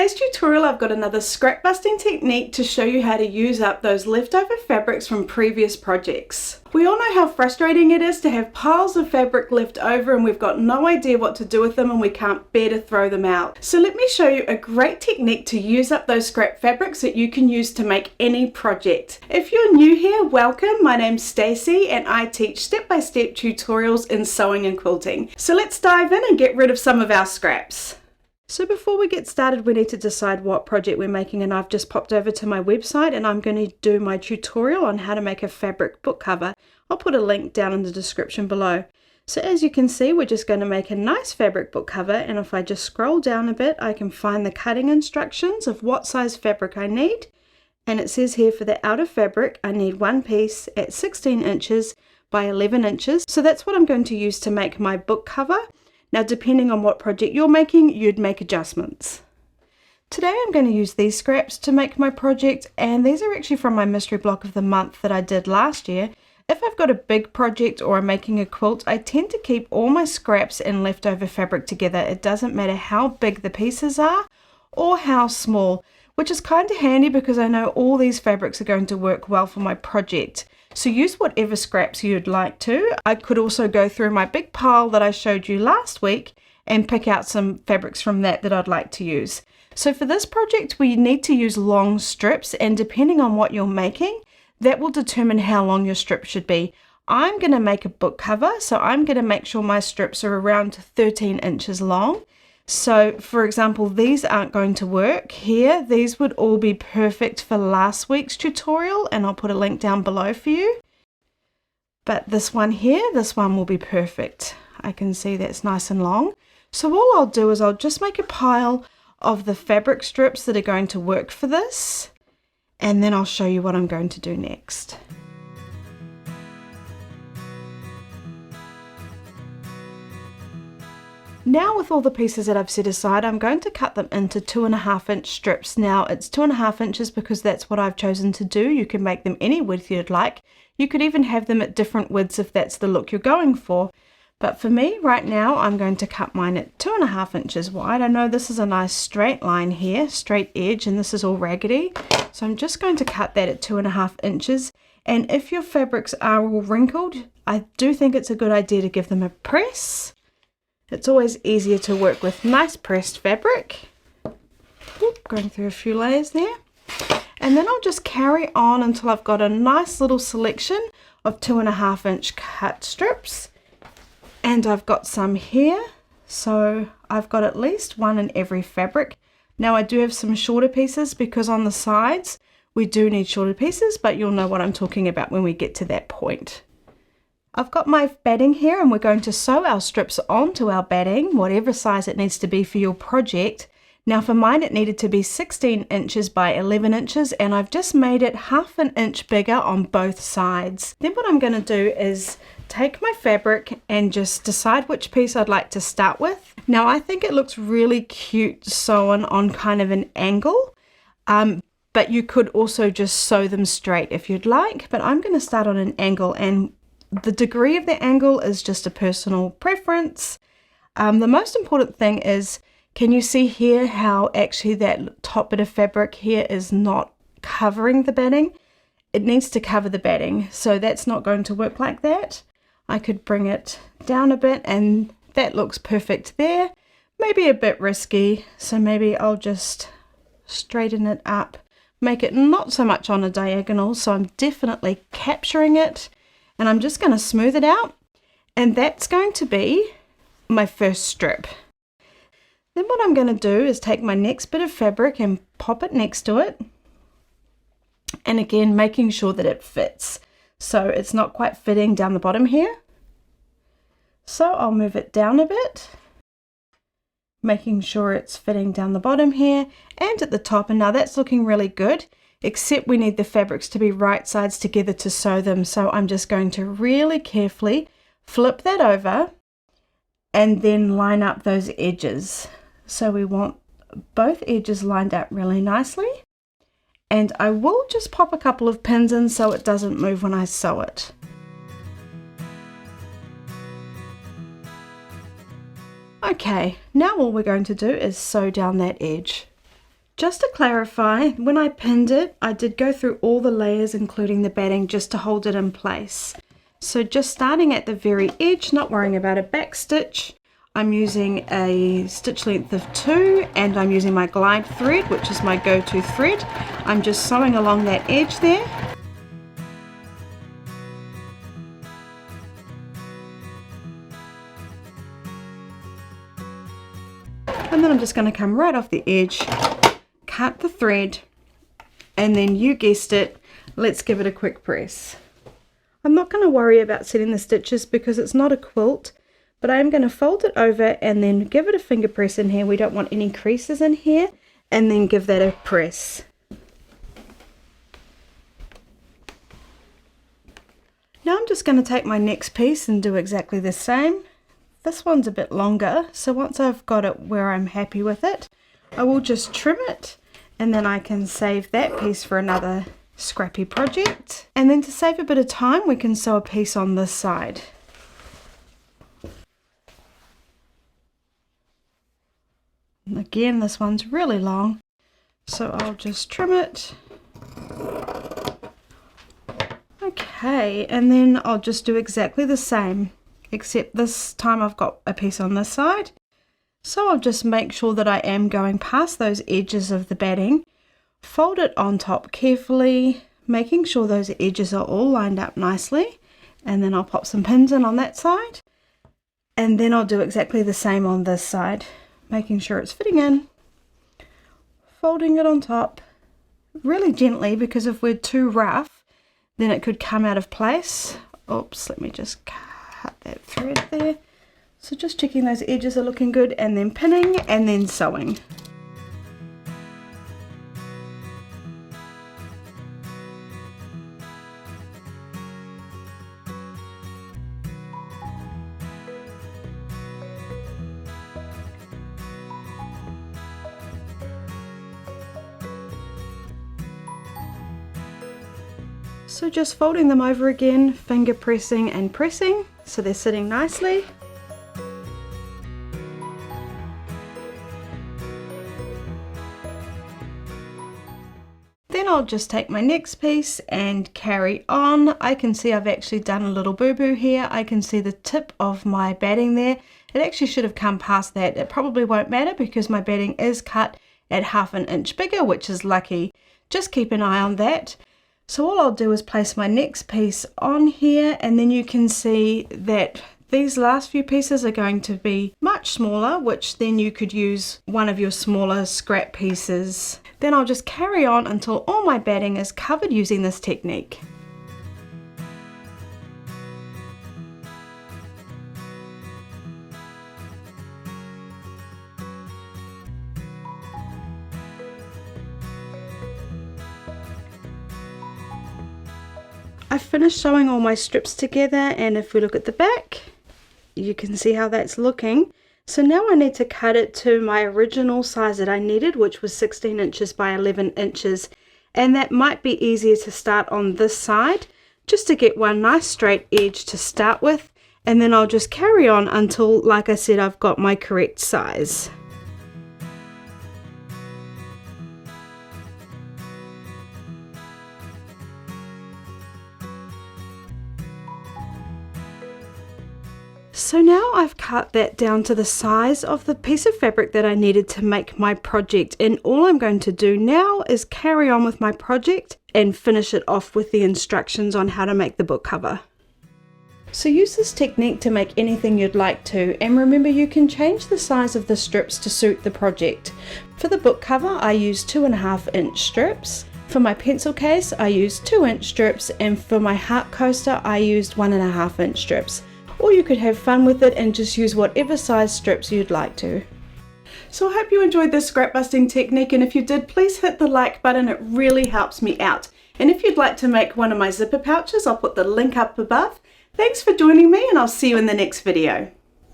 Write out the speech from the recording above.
today's tutorial I've got another scrap busting technique to show you how to use up those leftover fabrics from previous projects. We all know how frustrating it is to have piles of fabric left over and we've got no idea what to do with them and we can't bear to throw them out. So let me show you a great technique to use up those scrap fabrics that you can use to make any project. If you're new here, welcome. My name's Stacey and I teach step-by-step tutorials in sewing and quilting. So let's dive in and get rid of some of our scraps. So before we get started, we need to decide what project we're making, and I've just popped over to my website and I'm going to do my tutorial on how to make a fabric book cover. I'll put a link down in the description below. So as you can see, we're just going to make a nice fabric book cover, and if I just scroll down a bit, I can find the cutting instructions of what size fabric I need. And it says here for the outer fabric, I need one piece at 16 inches by 11 inches. So that's what I'm going to use to make my book cover. Now, depending on what project you're making, you'd make adjustments. Today I'm going to use these scraps to make my project, and these are actually from my mystery block of the month that I did last year. If I've got a big project or I'm making a quilt, I tend to keep all my scraps and leftover fabric together. It doesn't matter how big the pieces are or how small, which is kind of handy because I know all these fabrics are going to work well for my project. So use whatever scraps you'd like to. I could also go through my big pile that I showed you last week and pick out some fabrics from that I'd like to use. So for this project, we need to use long strips, and depending on what you're making, that will determine how long your strip should be. I'm going to make a book cover, so I'm going to make sure my strips are around 13 inches long. So for example, these aren't going to work here. These would all be perfect for last week's tutorial, and I'll put a link down below for you. But this one here, this one will be perfect. I can see that's nice and long. So all I'll do is I'll just make a pile of the fabric strips that are going to work for this, and then I'll show you what I'm going to do next. Now with all the pieces that I've set aside, I'm going to cut them into 2.5 inch strips. Now it's 2.5 inches because that's what I've chosen to do. You can make them any width you'd like. You could even have them at different widths if that's the look you're going for. But for me right now, I'm going to cut mine at 2.5 inches wide. I know this is a nice straight line here, straight edge, and this is all raggedy. So I'm just going to cut that at 2.5 inches. And if your fabrics are all wrinkled, I do think it's a good idea to give them a press. It's always easier to work with nice pressed fabric. Oop, going through a few layers there. And then I'll just carry on until I've got a nice little selection of 2.5 inch cut strips. And I've got some here. So I've got at least one in every fabric. Now I do have some shorter pieces because on the sides we do need shorter pieces, but you'll know what I'm talking about when we get to that point. I've got my batting here, and we're going to sew our strips onto our batting, whatever size it needs to be for your project. Now for mine it needed to be 16 inches by 11 inches, and I've just made it 1/2 inch bigger on both sides. Then what I'm going to do is take my fabric and just decide which piece I'd like to start with. Now I think it looks really cute sewn on kind of an angle, but you could also just sew them straight if you'd like, but I'm going to start on an angle, and the degree of the angle is just a personal preference. The most important thing is, can you see here how actually that top bit of fabric here is not covering the batting? It needs to cover the batting, so that's not going to work like that. I could bring it down a bit, and that looks perfect there. Maybe a bit risky, so maybe I'll just straighten it up, make it not so much on a diagonal, so I'm definitely capturing it. And I'm just going to smooth it out, and that's going to be my first strip. Then what I'm going to do is take my next bit of fabric and pop it next to it, and again making sure that it fits. So it's not quite fitting down the bottom here, so I'll move it down a bit, making sure it's fitting down the bottom here and at the top, and now that's looking really good. Except we need the fabrics to be right sides together to sew them. So I'm just going to really carefully flip that over and then line up those edges. So we want both edges lined up really nicely. And I will just pop a couple of pins in so it doesn't move when I sew it. Okay, now all we're going to do is sew down that edge. Just to clarify, when I pinned it, I did go through all the layers including the batting just to hold it in place. So just starting at the very edge, not worrying about a back stitch, I'm using a stitch length of 2 and I'm using my glide thread, which is my go-to thread. I'm just sewing along that edge there. And then I'm just going to come right off the edge, cut the thread, and then you guessed it, let's give it a quick press. I'm not going to worry about setting the stitches because it's not a quilt, but I'm going to fold it over and then give it a finger press in here. We don't want any creases in here, and then give that a press. Now I'm just going to take my next piece and do exactly the same. This one's a bit longer, so once I've got it where I'm happy with it, I will just trim it, and then I can save that piece for another scrappy project. And then to save a bit of time, we can sew a piece on this side. And again, this one's really long, so I'll just trim it. Okay, and then I'll just do exactly the same, except this time I've got a piece on this side. So I'll just make sure that I am going past those edges of the batting, fold it on top carefully, making sure those edges are all lined up nicely, and then I'll pop some pins in on that side, and then I'll do exactly the same on this side, making sure it's fitting in, folding it on top really gently, because if we're too rough then it could come out of place. Oops, let me just cut that thread there. So just checking those edges are looking good, and then pinning and then sewing. So just folding them over again, finger pressing and pressing so they're sitting nicely. Then I'll just take my next piece and carry on. I can see I've actually done a little boo-boo here. I can see the tip of my batting there. It actually should have come past that. It probably won't matter because my batting is cut at 1/2 inch bigger, which is lucky. Just keep an eye on that. So all I'll do is place my next piece on here, and then you can see that these last few pieces are going to be much smaller, which then you could use one of your smaller scrap pieces. Then I'll just carry on until all my batting is covered using this technique. I've finished sewing all my strips together, and if we look at the back, you can see how that's looking. So now I need to cut it to my original size that I needed, which was 16 inches by 11 inches. And that might be easier to start on this side, just to get one nice straight edge to start with. And then I'll just carry on until, like I said, I've got my correct size. So now I've cut that down to the size of the piece of fabric that I needed to make my project, and all I'm going to do now is carry on with my project and finish it off with the instructions on how to make the book cover. So use this technique to make anything you'd like to, and remember you can change the size of the strips to suit the project. For the book cover I used 2.5 inch strips. For my pencil case I used 2 inch strips, and for my heart coaster I used 1.5 inch strips. Or you could have fun with it and just use whatever size strips you'd like to. So I hope you enjoyed this scrap busting technique, and if you did, please hit the like button, it really helps me out. And if you'd like to make one of my zipper pouches, I'll put the link up above. Thanks for joining me, and I'll see you in the next video.